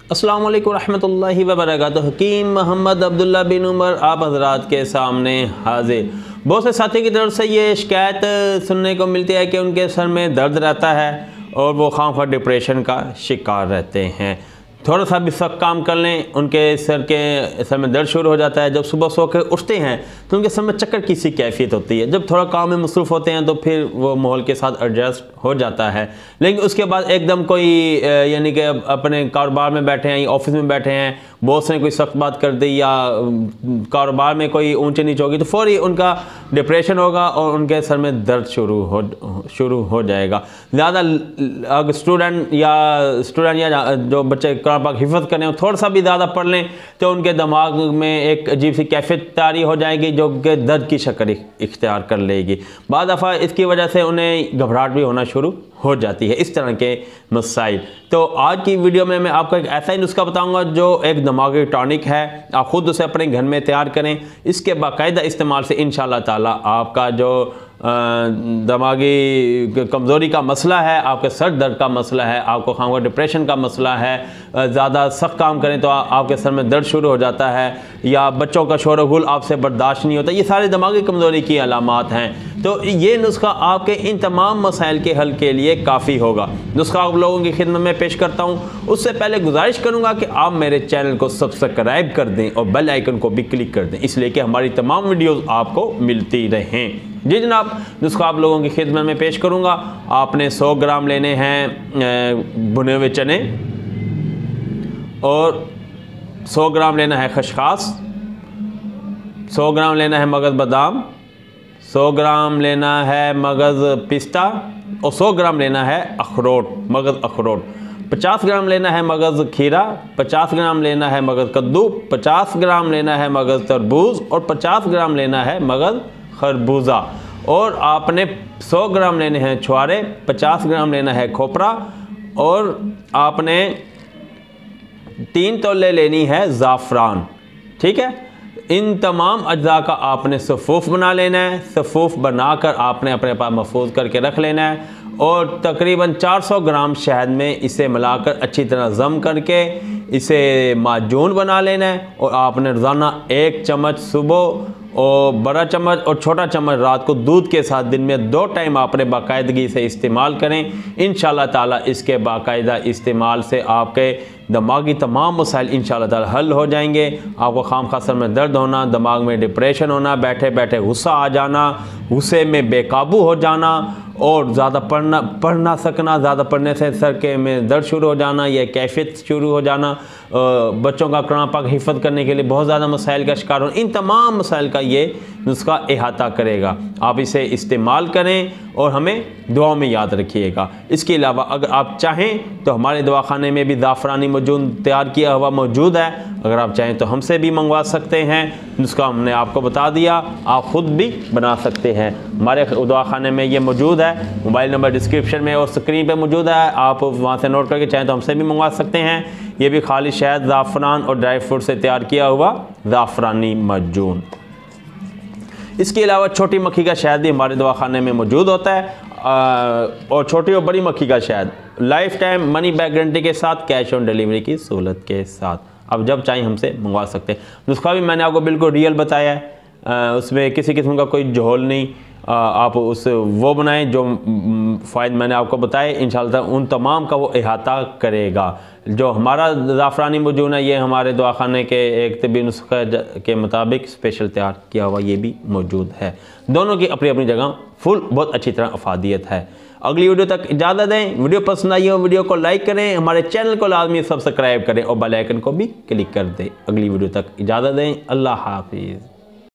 अस्सलाम वालेकुम रहमतुल्लाहि व बरकातुहू। हकीम मोहम्मद अब्दुल्ला बिन उमर आप हज़रात के सामने हाजिर। बहुत से साथी की तरफ से ये शिकायत सुनने को मिलती है कि उनके सर में दर्द रहता है और वो खामखा डिप्रेशन का शिकार रहते हैं। थोड़ा सा भी सख्त काम कर लें उनके सर में दर्द शुरू हो जाता है। जब सुबह सो के उठते हैं तो उनके सर में चक्कर की सी कैफियत होती है। जब थोड़ा काम में मसरूफ़ होते हैं तो फिर वो माहौल के साथ एडजस्ट हो जाता है, लेकिन उसके बाद एकदम कोई यानी कि अपने कारोबार में बैठे हैं या ऑफिस में बैठे हैं, बॉस ने कोई सख्त बात कर दी या कारोबार में कोई ऊंचे नीचे होगी तो फ़ौरी उनका डिप्रेशन होगा और उनके सर में दर्द शुरू हो जाएगा। ज़्यादा अगर स्टूडेंट या जो बच्चे कुरान पाक हिफ़्ज़ करें थोड़ा सा भी ज़्यादा पढ़ लें तो उनके दिमाग में एक अजीब सी कैफियत तारी हो जाएगी जो कि दर्द की शक्ल इख्तियार कर लेगी। बाद दफ़ा इसकी वजह से उन्हें घबराहट भी होना शुरू हो जाती है। इस तरह के मसाइल। तो आज की वीडियो में मैं आपको एक ऐसा ही नुस्खा बताऊंगा जो एक दिमागी टॉनिक है। आप ख़ुद उसे अपने घर में तैयार करें। इसके बाकायदा इस्तेमाल से इंशाअल्लाह ताला आपका जो दिमागी कमज़ोरी का मसला है, आपके सर दर्द का मसला है, आपको खामखा डिप्रेशन का मसला है, ज़्यादा सख्त काम करें तो आपके सर में दर्द शुरू हो जाता है या बच्चों का शोर गुल आपसे बर्दाश्त नहीं होता, ये सारे दिमागी कमज़ोरी की अलामात हैं। तो ये नुस्खा आपके इन तमाम मसाइल के हल के लिए काफ़ी होगा। नुस्खा आप लोगों की खिदमत में पेश करता हूँ। उससे पहले गुजारिश करूँगा कि आप मेरे चैनल को सब्सक्राइब कर दें और बेल आइकन को भी क्लिक कर दें, इसलिए कि हमारी तमाम वीडियोज़ आपको मिलती रहें। जी जनाब, नुस्खा आप लोगों की खिदमत में पेश करूँगा। आपने 100 ग्राम लेने हैं भुने हुए चने और 100 ग्राम लेना है खसखस, 100 ग्राम लेना है मगज़ बादाम, 100 ग्राम लेना है मगज़ पिस्ता और 100 ग्राम लेना है अखरोट, मगज़ अखरोट। 50 ग्राम लेना है मगज़ खीरा, 50 ग्राम लेना है मगज़ कद्दू, 50 ग्राम लेना है मगज़ तरबूज और 50 ग्राम लेना है मगज़ खरबूजा। और आपने 100 ग्राम लेने हैं छुआरे, 50 ग्राम लेना है खोपरा और आपने 3 तोले लेनी है ज़ाफ़रान। ठीक है, इन तमाम अज्जा का आपने सफ़ूफ़ बना लेना है। सफ़ूफ़ बनाकर आपने अपने पास महफूज करके रख लेना है और तकरीबन 400 ग्राम शहद में इसे मिलाकर अच्छी तरह जम करके इसे माजून बना लेना है। और आपने रोज़ाना 1 चम्मच सुबह और बड़ा चम्मच और छोटा चम्मच रात को दूध के साथ दिन में 2 टाइम आपने बाकायदगी से इस्तेमाल करें। इंशाअल्लाह ताला इसके बाकायदा इस्तेमाल से आपके दिमागी तमाम मसाइल इंशाअल्लाह ताला हल हो जाएंगे। आपको खामखा सर में दर्द होना, दिमाग में डिप्रेशन होना, बैठे बैठे गुस्सा आ जाना, गुस्से में बेकाबू हो जाना और ज़्यादा पढ़ ना सकना, ज़्यादा पढ़ने से सर के में दर्द शुरू हो जाना, यह कैफियत शुरू हो जाना, बच्चों का कुरान पाक हिफ़्ज़ करने के लिए बहुत ज़्यादा मसाइल का शिकार होना, इन तमाम मसाइल का ये नुस्खा अहाता करेगा। आप इसे इस्तेमाल करें और हमें दुआओं में याद रखिएगा। इसके अलावा अगर आप चाहें तो हमारे दवाखाने में भी ज़ाफ़रानी मजून तैयार किया हुआ मौजूद है। अगर आप चाहें तो हमसे भी मंगवा सकते हैं। नुस्खा हमने आपको बता दिया, आप ख़ुद भी बना सकते हैं। हमारे दवाखाने में ये मौजूद है। मोबाइल नंबर डिस्क्रिप्शन में और स्क्रीन पर मौजूद है, आप वहाँ से नोट करके चाहें तो हमसे भी मंगवा सकते हैं। ये भी खाली शहद, ज़ाफ़रान और ड्राई फ्रूट से तैयार किया हुआ ज़ाफ़रानी मजून। इसके अलावा छोटी मक्खी का शहद भी हमारे दवाखाने में मौजूद होता है और छोटी और बड़ी मक्खी का शहद life time money back guarantee के साथ, कैश ऑन डिलीवरी की सहूलत के साथ आप जब चाहें हमसे मंगवा सकते हैं। नुस्खा भी मैंने आपको बिल्कुल रियल बताया है, उसमें किसी किस्म का कोई झोल नहीं। आप उस वो बनाएं जो फ़ायदे मैंने आपको बताए, इंशाअल्लाह उन तमाम का वो अहाता करेगा। जो हमारा ज़ाफ़रानी मजून है ये हमारे दवाखाने के एक तिब्बी नुस्खे के मुताबिक स्पेशल तैयार किया हुआ ये भी मौजूद है। दोनों की अपनी अपनी जगह बहुत अच्छी तरह अफादियत है। अगली वीडियो तक इजाज़त दें। वीडियो पसंद आई हो वीडियो को लाइक करें, हमारे चैनल को लाजमी सब्सक्राइब करें और बेल आइकन को भी क्लिक कर दें। अगली वीडियो तक इजाज़त दें। अल्लाह हाफिज़।